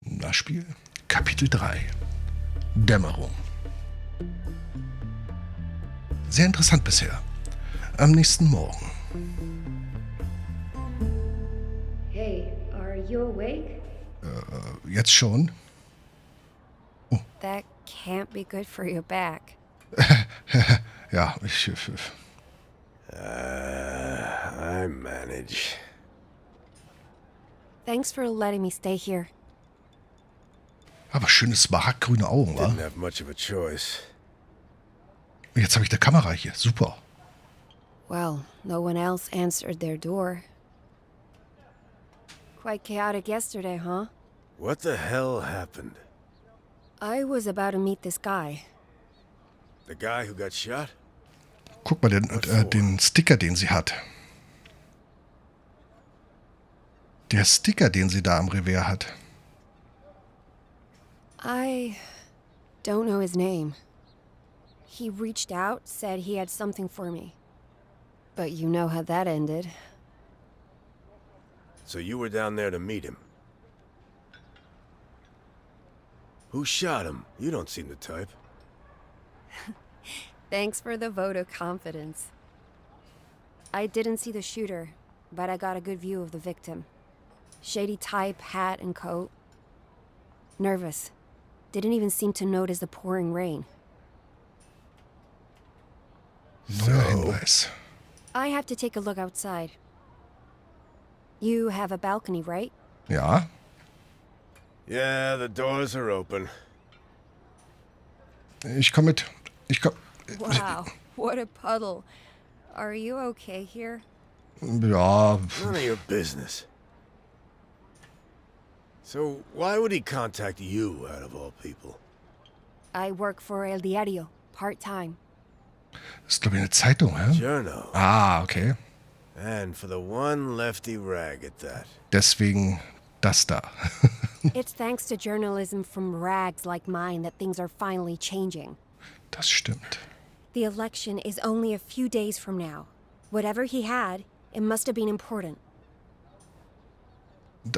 Das Spiel. Kapitel 3. Dämmerung. Sehr interessant bisher. Am nächsten Morgen. Hey, are you awake? Jetzt schon? That can't be good for your back. Ja, I manage. Thanks for letting me stay here. aber schöne smaragdgrüne Augen, wa? Didn't have much of a choice. Jetzt habe ich eine Kamera hier. Super. Well, no one else answered their door. Quite chaotic yesterday, huh? What the hell happened? I was about to meet this guy. The guy who got shot? Guck mal, den Sticker, den sie hat. Der Sticker, den sie da am Revers hat. I don't know his name. He reached out, said he had something for me. But you know how that ended. So you were down there to meet him? Who shot him? You don't seem the type. Thanks for the vote of confidence. I didn't see the shooter, but I got a good view of the victim. Shady type, hat and coat. Nervous. Didn't even seem to notice the pouring rain. Neuer Hinweis. I have to take a look outside. You have a balcony, right? Ja. Yeah, the doors are open. Ich komme mit. Wow, what a puddle. Are you okay here? Ja. None of your business. So why would he contact you, out of all people? I work for El Diario, part-time. Das ist, glaube ich, eine Zeitung, hä? Journal. Ah, okay. And for the one lefty rag at that. Deswegen das da. It's thanks to journalism from rags like mine that things are finally changing. Das stimmt. The election is only a few days from now. Whatever he had, it must have been important.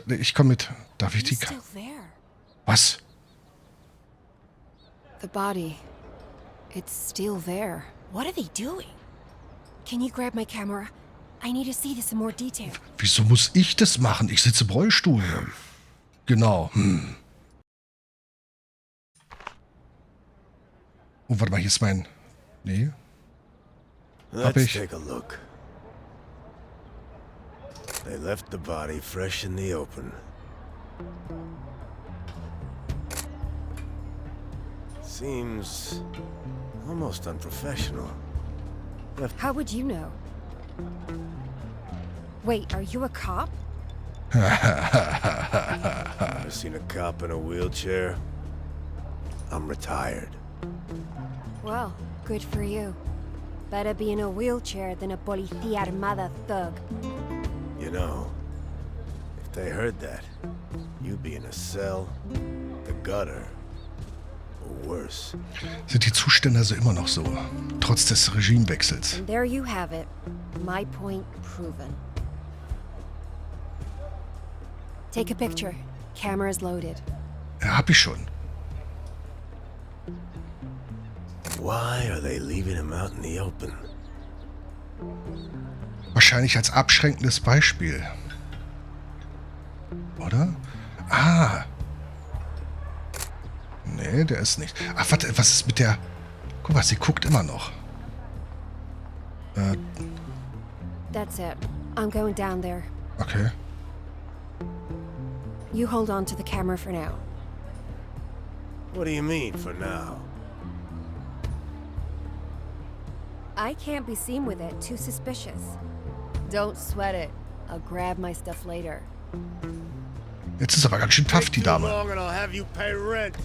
Ich komme mit. Darf ich die... He's still there. Was? The body. It's still there. What are they doing? Can you grab my camera? I need to see this in more detail. Wieso muss ich das machen? Ich sitze im Rollstuhl. Genau. Oh, warte mal, hier ist mein... Nee. Hab Let's ich. take a look. They left the body fresh in the open. Seems almost unprofessional. How would you know? Wait, are you a cop? Ever seen a cop in a wheelchair? I'm retired. Well, good for you. Better be in a wheelchair than a policía armada thug. You know, if they heard that, you'd be in a cell, the gutter, or worse. Sind die Zustände also immer noch so? Trotz des Regimewechsels. And there you have it. My point proven. Take a picture. Camera's loaded. Ja, hab ich schon. Why are they leaving him out in the open? Wahrscheinlich als abschränkendes Beispiel. Oder? Ah. Nee, der ist nicht. Ach, warte, was ist mit der... Guck mal, sie guckt immer noch. That's it. I'm going down there. Okay. You hold on to the camera for now. What do you mean, for now? I can't be seen with it. Too suspicious. Don't sweat it. I'll grab my stuff later. Jetzt ist aber ganz schön tough, die Dame. Long and I'll have you pay rent.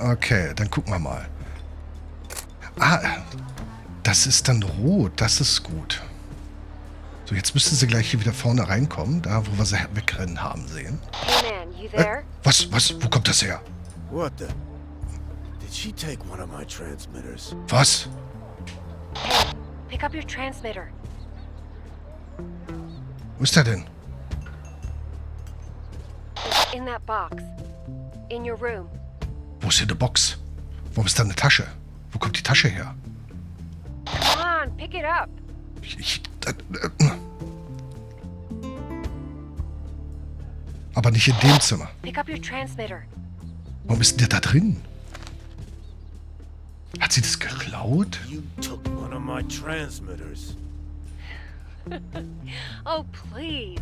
Okay, dann gucken wir mal. Ah, das ist dann rot. Das ist gut. So, jetzt müssten sie gleich hier wieder vorne reinkommen. Da, wo wir sie wegrennen haben sehen. Hey man, you there? Was? Wo kommt das her? What the? Did she take one of my transmitters? ist er denn? In that box. In your room. Wo ist hier eine Box? Warum ist da eine Tasche? Wo kommt die Tasche her? Come on, pick it up. Aber nicht in dem Zimmer. Pick up your transmitter. Warum ist denn der da drin? Hat sie das geklaut? You took one of my transmitters. Oh, please.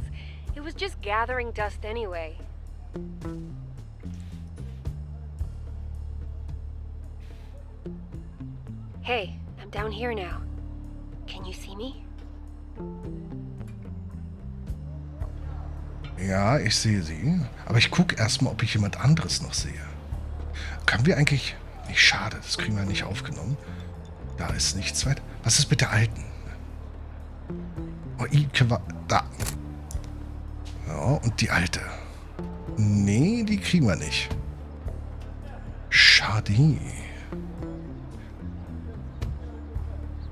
It was just gathering dust anyway. Hey, I'm down here now. Can you see me? Ja, ich sehe sie. Aber ich gucke erstmal, ob ich jemand anderes noch sehe. Können wir eigentlich... Nicht schade, das kriegen wir nicht aufgenommen. Da ist nichts weiter. Was ist mit der Alten? Oh, Ike war... Da. Ja, und die Alte. Nee, die kriegen wir nicht. Schade.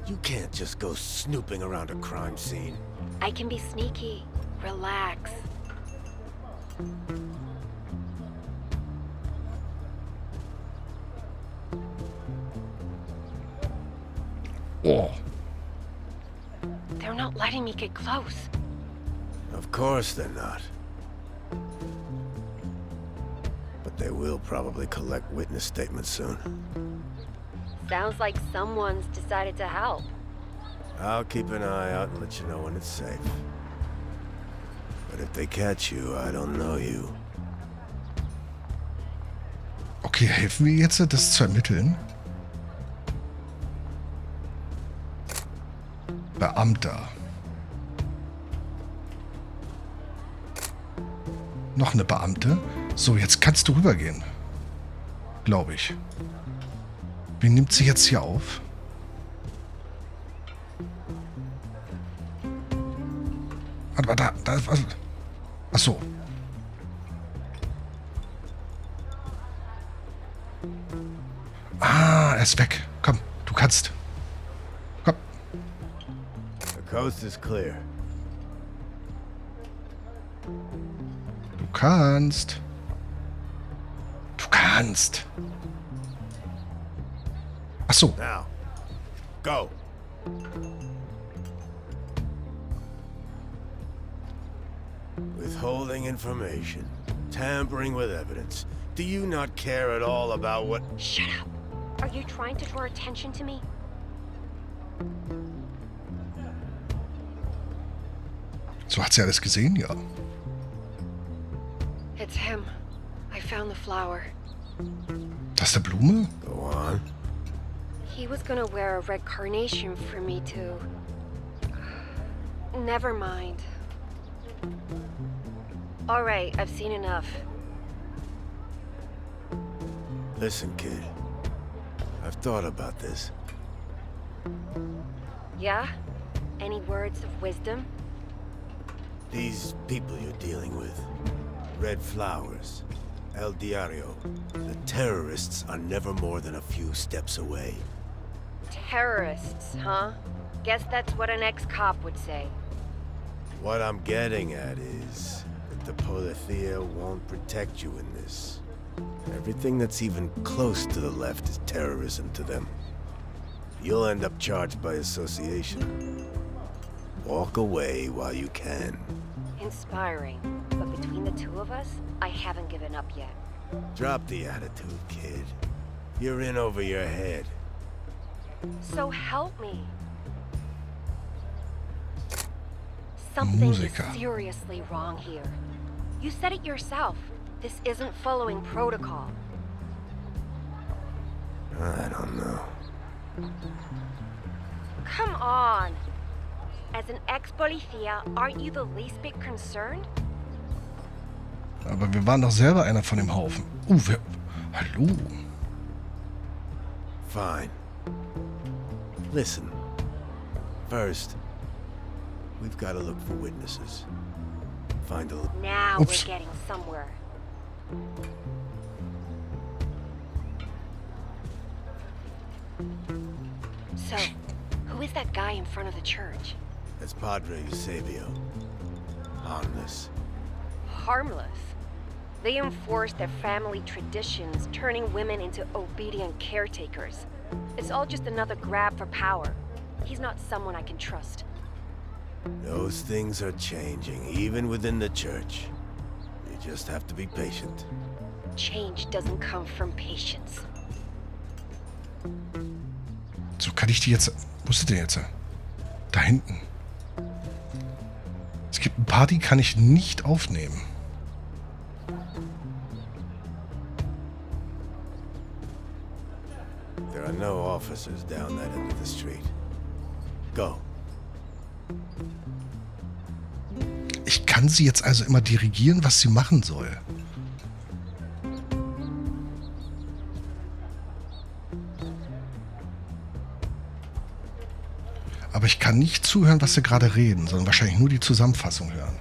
You can't just go snooping around a crime scene. I can be sneaky. Relax. Oh. They're not letting me get close. Of course they're not. But they will probably collect witness statements soon. Sounds like someone's decided to help. I'll keep an eye out and let you know when it's safe. But if they catch you, I don't know you. Okay, helfen wir jetzt, das zu ermitteln? Beamter. Noch eine Beamte. So, jetzt kannst du rübergehen. Glaube ich. Wie nimmt sie jetzt hier auf? Warte, da. Ach so. Ah, er ist weg. Komm, du kannst. Komm. The coast is clear. Du kannst. Du kannst. Ach so. Now, go. Withholding information, tampering with evidence. Do you not care at all about what... Shut up. Are you trying to draw attention to me? So hat sie alles gesehen, ja. It's him. I found the flower. Das ist eine Blume? Go on. He was gonna wear a red carnation for me to... Never mind. All right, I've seen enough. Listen, kid. I've thought about this. Yeah? Any words of wisdom? These people you're dealing with. Red flowers. El Diario. The terrorists are never more than a few steps away. Terrorists, huh? Guess that's what an ex-cop would say. What I'm getting at is that the Policia won't protect you in this. Everything that's even close to the left is terrorism to them. You'll end up charged by association. Walk away while you can. Inspiring. But between the two of us, I haven't given up yet. Drop the attitude, kid. You're in over your head. So help me. Something Musiker. is seriously wrong here. You said it yourself. This isn't following protocol. I don't know. Come on. As an ex-Policia, aren't you the least bit concerned? Aber wir waren doch selber einer von dem Haufen. Hallo. Fine. Listen. First, we've got to look for witnesses. Find a... Now Oops. we're getting somewhere. So, who is that guy in front of the church? That's Padre Eusebio. Harmless. Harmless. They enforce their family traditions, turning women into obedient caretakers. It's all just another grab for power. He's not someone I can trust. Those things are changing, even within the church. You just have to be patient. Change doesn't come from patience. So, kann ich die jetzt... Wo ist sie denn jetzt? Da hinten. Es gibt ein paar, die kann ich nicht aufnehmen. There are no officers down that end of the street. Go. Ich kann sie jetzt also immer dirigieren, was sie machen soll. Aber ich kann nicht zuhören, was sie gerade reden, sondern wahrscheinlich nur die Zusammenfassung hören.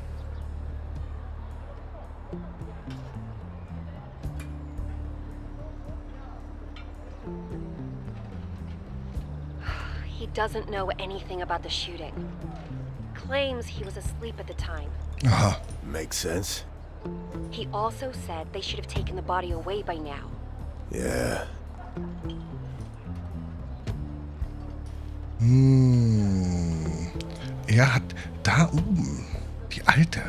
He doesn't know anything about the shooting. Claims he was asleep at the time. Aha. Makes sense. He also said they should have taken the body away by now. Yeah. Er hat da oben die Alte.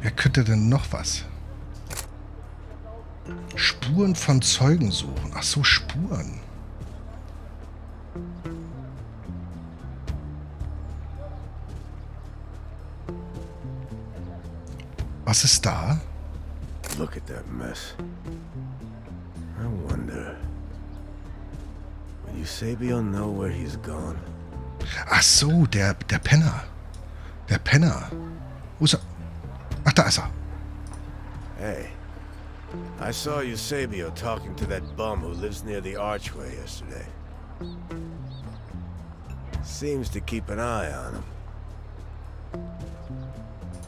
Wer könnte denn noch was? Spuren von Zeugen suchen. Ach so, Spuren. Was ist da? Look at that mess. I wonder... Will Eusebio know where he's gone? Ach so, der Penner. Der Penner. Wo ist er? Ach, da ist er. Hey, I saw Eusebio talking to that bum who lives near the archway yesterday. Seems to keep an eye on him.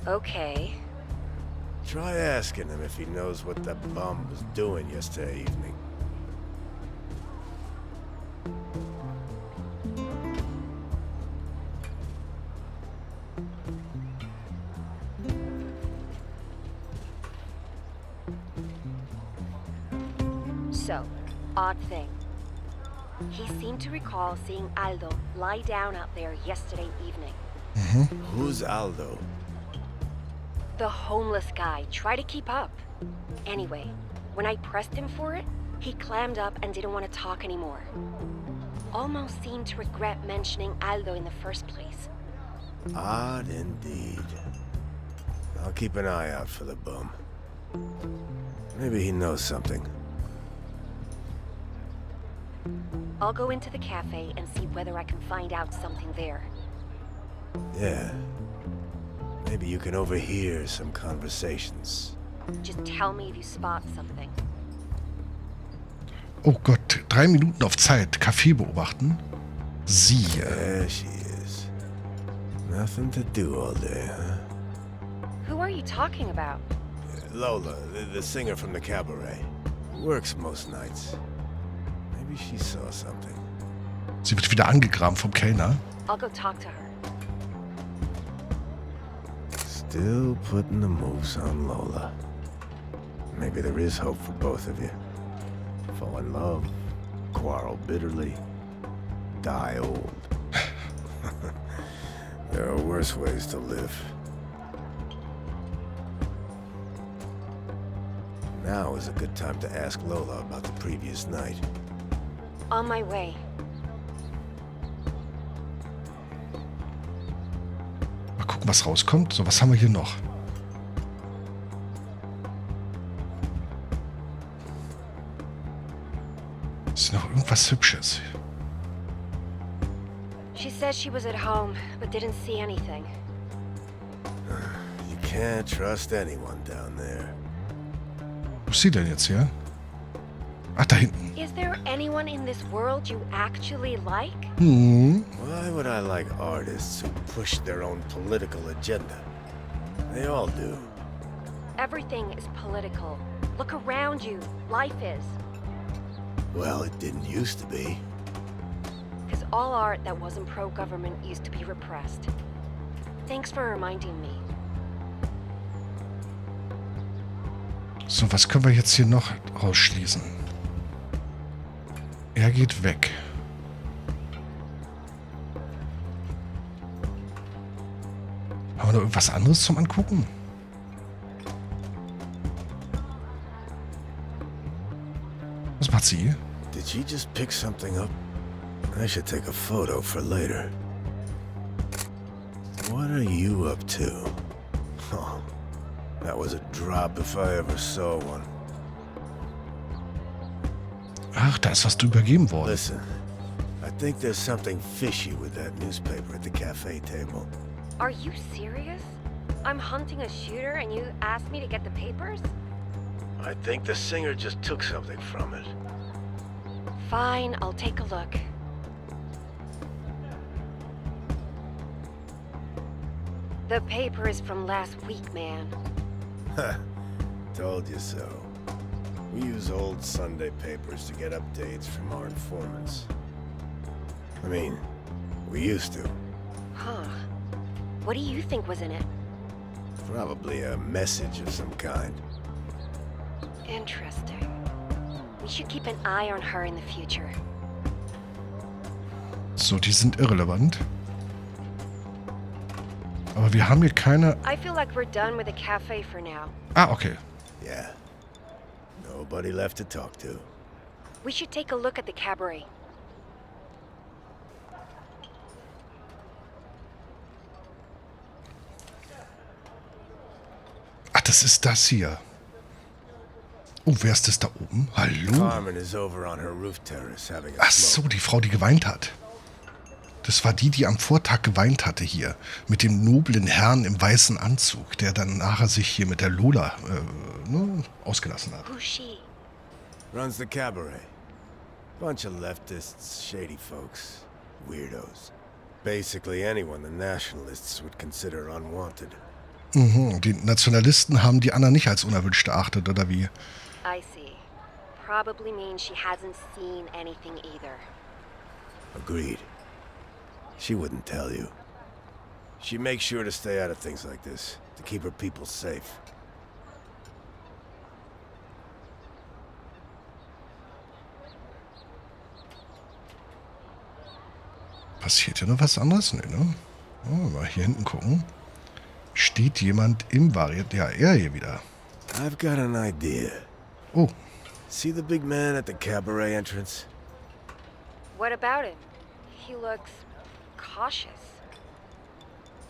Okay. Try asking him if he knows what that bum was doing yesterday evening. So, odd thing. He seemed to recall seeing Aldo lie down out there yesterday evening. Who's Aldo? The homeless guy. Try to keep up. Anyway, when I pressed him for it, he clammed up and didn't want to talk anymore. Almost seemed to regret mentioning Aldo in the first place. Odd indeed. I'll keep an eye out for the bum. Maybe he knows something. I'll go into the cafe and see whether I can find out something there. Yeah. Maybe you can overhear some conversations. Just tell me if you spot something. Oh Gott, 3 Minuten auf Zeit. Kaffee beobachten. Siehe. There she is. Nothing to do all day, huh? Who are you talking about? Lola, the singer from the cabaret. Works most nights. Maybe she saw something. Sie wird wieder angegraben vom Kellner. I'll go talk to her. Still putting the moves on Lola. Maybe there is hope for both of you. Fall in love, quarrel bitterly, die old. There are worse ways to live. Now is a good time to ask Lola about the previous night. On my way. Mal gucken, was rauskommt. So, was haben wir hier noch? Ist noch irgendwas Hübsches? She said she was at home, but didn't see anything. You can't trust anyone down there. Wo ist sie denn jetzt hier? Ach, da hinten. Is there anyone in this world you actually like? Why would I like artists who push their own political agenda? They all do. Everything is political. Look around you. Life is. Well, it didn't used to be. Because all art that wasn't pro-government used to be repressed. Thanks for reminding me. So, was können wir jetzt hier noch rausschließen? Er geht weg. Haben wir noch irgendwas anderes zum Angucken? Was macht sie? Did she just pick something up? I should take a photo for later. What are you up to? Oh, that was a drop if I ever saw one. Ach, da ist was drüber gegeben worden. Listen, I think there's something fishy with that newspaper at the cafe table. Are you serious? I'm hunting a shooter and you asked me to get the papers? I think the singer just took something from it. Fine, I'll take a look. The paper is from last week, man. Told you so. We use old Sunday papers to get updates from our informants. I mean, we used to. Huh. What do you think was in it? Probably a message of some kind. Interesting. We should keep an eye on her in the future. So, die sind irrelevant. Aber wir haben hier keine... I feel like we're done with the cafe for now. Ah, okay. Yeah. Nobody left to talk to. We should take a look at the cabaret. Ach, das ist das hier. Oh, wer ist das da oben? Hallo. Carmen is over on her roof terrace having a Ach so, smoke. die Frau, die geweint hat. Das war die, die am Vortag geweint hatte hier. Mit dem noblen Herrn im weißen Anzug, der dann nachher sich hier mit der Lola ausgelassen hat. Who's she? Runs the cabaret. Bunch of leftists, shady folks, weirdos. Basically anyone the nationalists would consider unwanted. Mhm, die Nationalisten haben die Anna nicht als unerwünscht erachtet, oder wie? I see. Probably means she hasn't seen anything either. Agreed. She wouldn't tell you. She makes sure to stay out of things like this, to keep her people safe. Passiert hier noch was anderes? Nee, ne? Oh, mal hier hinten gucken. Steht jemand im Variant? Ja, er hier wieder. I've got an idea. Oh, See the big man at the cabaret entrance? What about him? He looks cautious.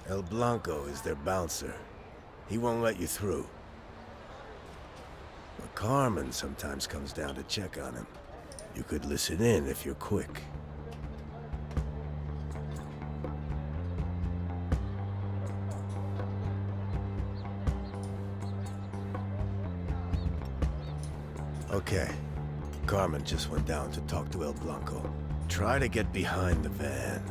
El Blanco is their bouncer. He won't let you through. But Carmen sometimes comes down to check on him. You could listen in if you're quick. Okay. Carmen just went down to talk to El Blanco. Try to get behind the van.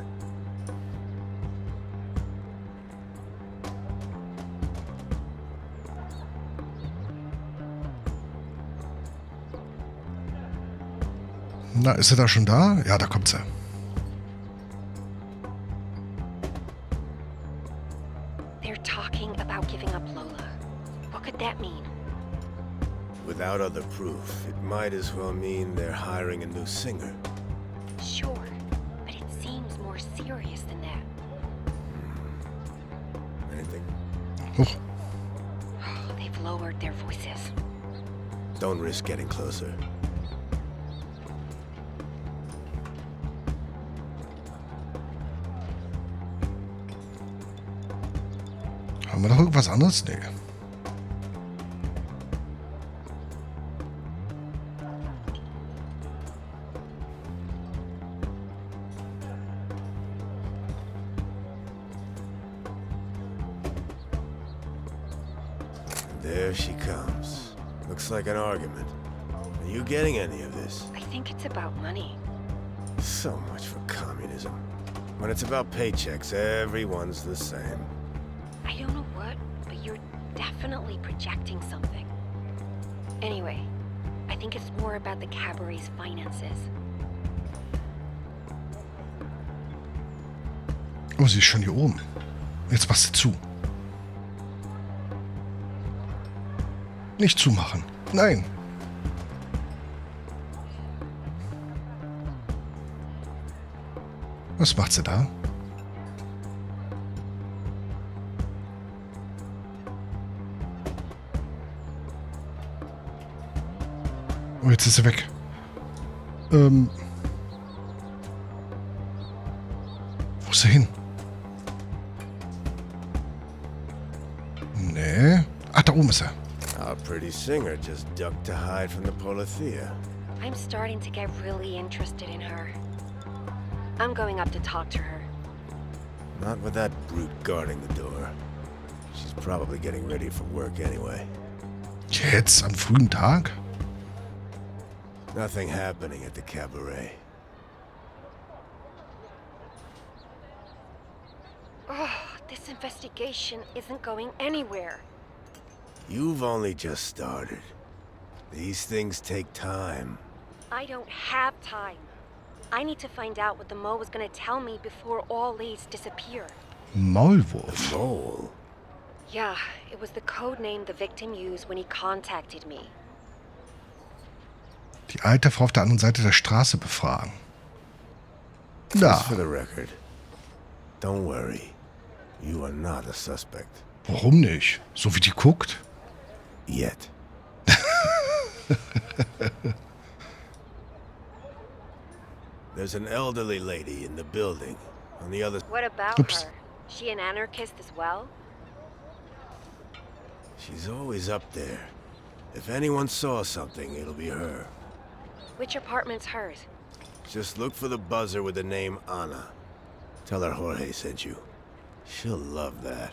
na, ist er da schon da? Ja, da kommt sie. They're talking about giving up Lola. What could that mean? Without other proof, it might as well mean they're hiring a new singer. Sure, but it seems more serious than that. Anything? Huch. Oh, they've lowered their voices. Don't risk getting closer. Haben wir noch irgendwas anderes? Nee. There she comes. Looks like an argument. Are you getting any of this? I think it's about money. So much for communism. When it's about paychecks, everyone's the same. I don't know what, but you're definitely projecting something. Anyway, I think it's more about the cabaret's finances. Oh, sie ist schon hier oben. Jetzt machst du zu. Nicht zumachen. Nein. Was macht sie da? Oh, jetzt ist sie weg. Wo ist sie hin? Nee. Ach, da oben ist er. Our pretty singer just ducked to hide from the Polithea. I'm starting to get really interested in her. I'm going up to talk to her. Not with that brute guarding the door. She's probably getting ready for work anyway. Jetzt am frühen Tag? Nothing happening at the cabaret. Oh, this investigation isn't going anywhere. You've only just started. These things take time. I don't have time. I need to find out what the mole was gonna tell me before all these disappear. Maulwurf. Mole? Yeah, it was the code name the victim used when he contacted me. Die alte Frau auf der anderen Seite der Straße befragen. Da. Just for the record, don't worry. You are not a suspect. Warum nicht? So wie die guckt? Yet. There's an elderly lady in the building on the other. What about Oops. her? She an anarchist as well? She's always up there. If anyone saw something, it'll be her. Which apartment's hers? Just look for the buzzer with the name Ana. Tell her Jorge sent you. She'll love that.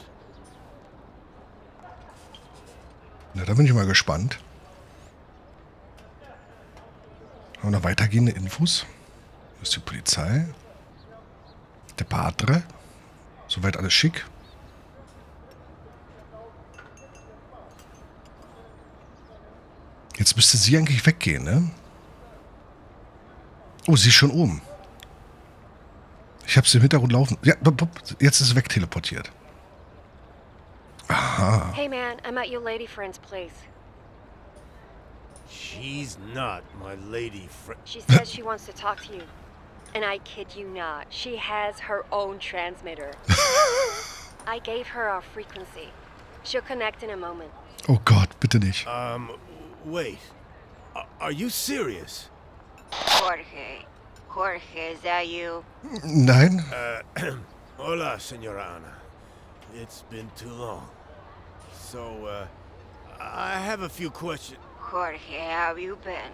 Na, da bin ich mal gespannt. Haben wir noch weitergehende Infos? Das ist die Polizei. Der Padre. Soweit alles schick. Jetzt müsste sie eigentlich weggehen, ne? Oh, sie ist schon oben. Ich habe sie im Hintergrund laufen. Ja, jetzt ist sie wegteleportiert. Aha. Hey man, I'm at your lady friend's place. She's not my lady friend. She says she wants to talk to you. And I kid you not, she has her own transmitter. I gave her our frequency. She'll connect in a moment. Oh Gott, bitte nicht. Wait. Are you serious? Jorge. Jorge, is that you? Nein? Hola, Senora Ana. It's been too long. So, I have a few questions. Jorge, how have you been?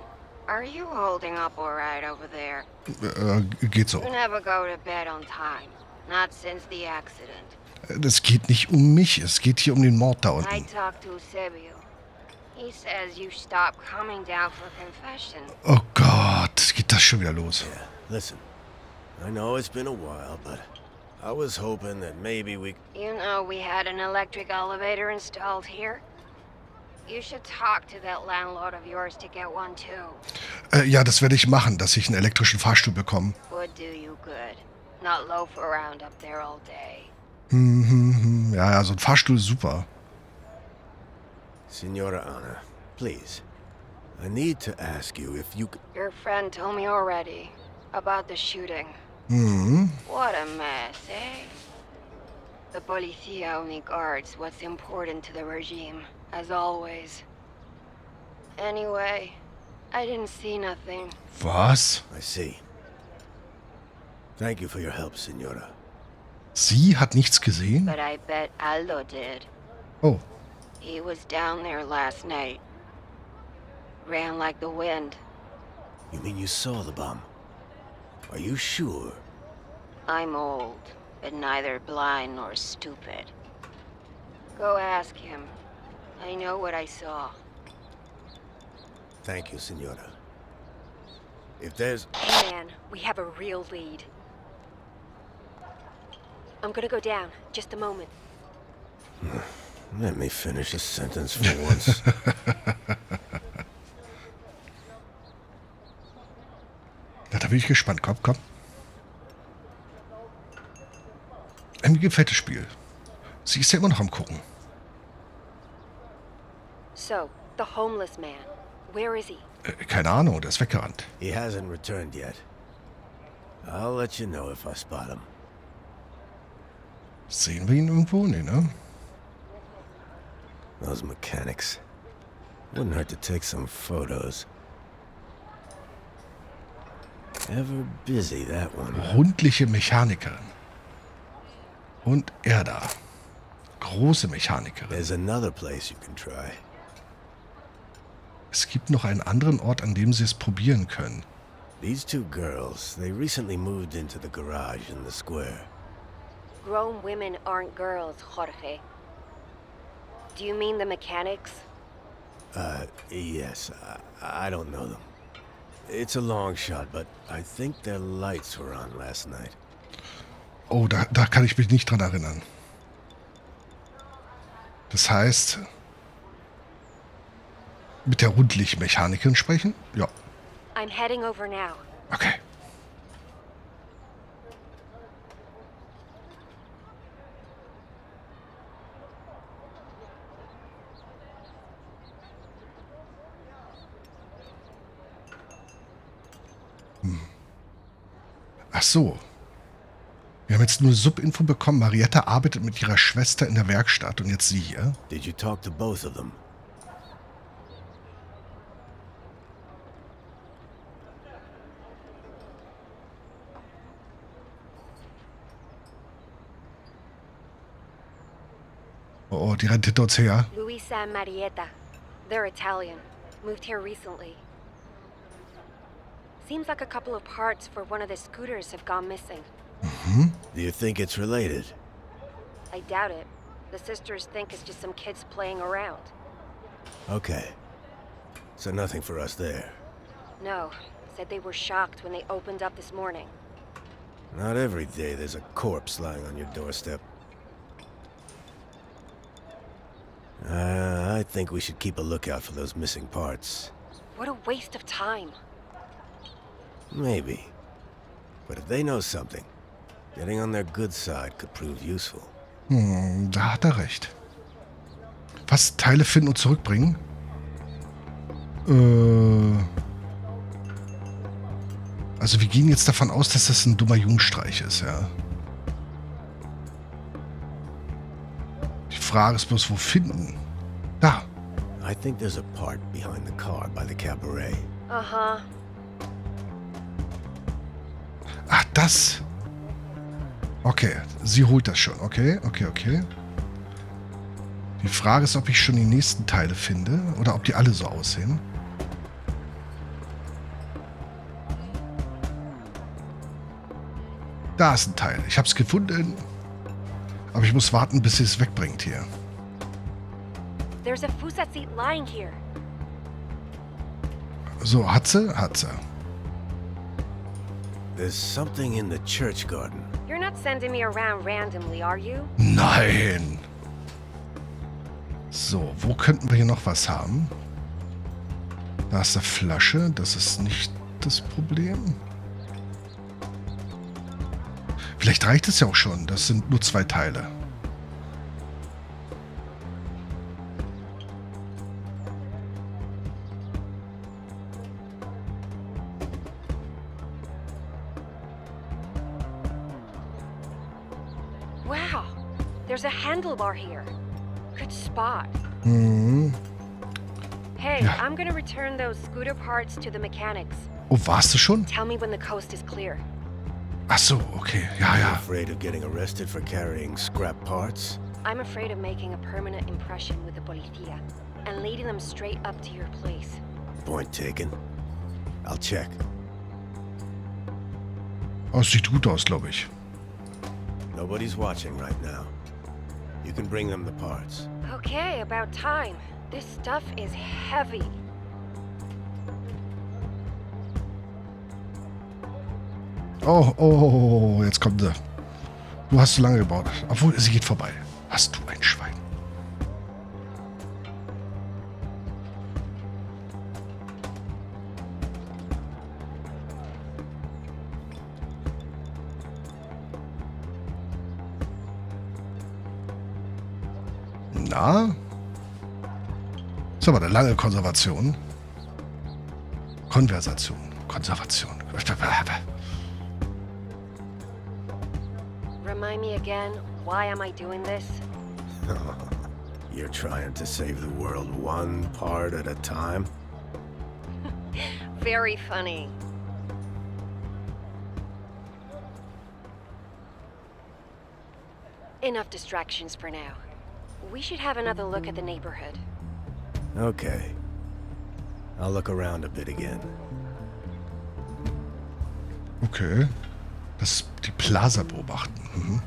Are you holding up all right over there? Geht so. You never go to bed on time. Not since the accident. Das geht nicht um mich, es geht hier um den Mord da I unten. talked to Eusebio. He says you stopped coming down for confession. Oh Gott, geht das schon wieder los? Yeah, listen. I know it's been a while, but I was hoping that maybe we... You know we had an electric elevator installed here? You should talk to that landlord of yours to get one too. Ja, das werde ich machen, dass ich einen elektrischen Fahrstuhl bekomme. Would do you good. Not loaf around up there all day. Ja, ja, so ein Fahrstuhl ist super. Senora Ana, please. I need to ask you if you... Your friend told me already about the shooting. What a mess, eh? The Policia only guards what's important to the regime, as always. Anyway, I didn't see nothing. Was? I see. Thank you for your help, Senora. Sie hat nichts gesehen? But I bet Aldo did. Oh, He was down there last night. Ran like the wind. You mean you saw the bomb? Are you sure? I'm old, but neither blind nor stupid. Go ask him. I know what I saw. Thank you, Senora. If there's... Hey man, we have a real lead. I'm gonna go down. Just a moment. Let me finish a sentence for once. ja, da bin ich gespannt. Komm, komm. Mir gefällt das Spiel. Sie ist ja immer noch am Gucken. So, the homeless man. Where is he? Keine Ahnung, der ist weggerannt. He hasn't returned yet. I'll let you know if I spot him. Sehen wir ihn irgendwo? Nee, ne? Those mechanics. Wouldn't hurt to take some photos. Ever busy, that one. Rundliche Mechanikerin. Und er da. Große Mechanikerin. There's another place you can try. Es gibt noch einen anderen Ort, an dem sie es probieren können. These two girls, they recently moved into the garage in the square. Grown women aren't girls, Jorge. Do you mean the mechanics? Yes. I don't know them. It's a long shot, but I think their lights were on last night. Oh, da kann ich mich nicht dran erinnern. Das heißt, mit der Rundlichtmechanikerin sprechen? Ja. I'm heading over now. Okay. Ach so. Wir haben jetzt nur Subinfo bekommen. Marietta arbeitet mit ihrer Schwester in der Werkstatt und jetzt sie hier. Did you talk to both of them? Oh, die rennt hinter uns her. Luisa and Marietta. They're Italian. Moved here recently. Seems like a couple of parts for one of the scooters have gone missing. Do you think it's related? I doubt it. The sisters think it's just some kids playing around. Okay. So nothing for us there. No. Said they were shocked when they opened up this morning. Not every day there's a corpse lying on your doorstep. I think we should keep a lookout for those missing parts. What a waste of time. Maybe. But if they know something, getting on their good side could prove useful. Da hat er recht. Was? Teile finden und zurückbringen? Also wir gehen jetzt davon aus, dass das ein dummer Jungstreich ist, ja. Die Frage ist bloß, wo finden? Da. I think there's a part behind the car by the cabaret. Uh-huh. Ach, das. Okay, sie holt das schon. Okay. Die Frage ist, ob ich schon die nächsten Teile finde oder ob die alle so aussehen. Da ist ein Teil. Ich habe es gefunden. Aber ich muss warten, bis sie es wegbringt hier. There's a Fusa seat lying here. So, hat sie? Hat sie. There's something in the church garden. You're not sending me around randomly, are you? Nein! So, wo könnten wir hier noch was haben? Da ist eine Flasche. Das ist nicht das Problem. Vielleicht reicht es ja auch schon. Das sind nur 2 Teile. Wow. There's a handlebar here. Good spot. Hey, Ja. I'm gonna return those scooter parts to the mechanics. Oh, warst du schon? Tell me when the coast is clear. Ach so, okay. Ja, Are you ja. afraid of getting arrested for carrying scrap parts? I'm afraid of making a permanent impression with the Policia and leading them straight up to your place. Point taken. I'll check. Oh, sieht gut aus, glaube ich. Nobody's watching right now. You can bring them the parts. Okay, about time. This stuff is heavy. Oh, jetzt kommt sie. Du hast zu lange gebaut. Obwohl, sie geht vorbei. Hast du ein Schwein? Na? Ist aber eine lange Konservation. Konversation. Konservation. Remind me again, why am I doing this? You're trying to save the world one part at a time? Very funny. Enough distractions for now. We should have another look at the neighborhood. Okay. I'll look around a bit again. Okay. Die Plaza beobachten. Mhm.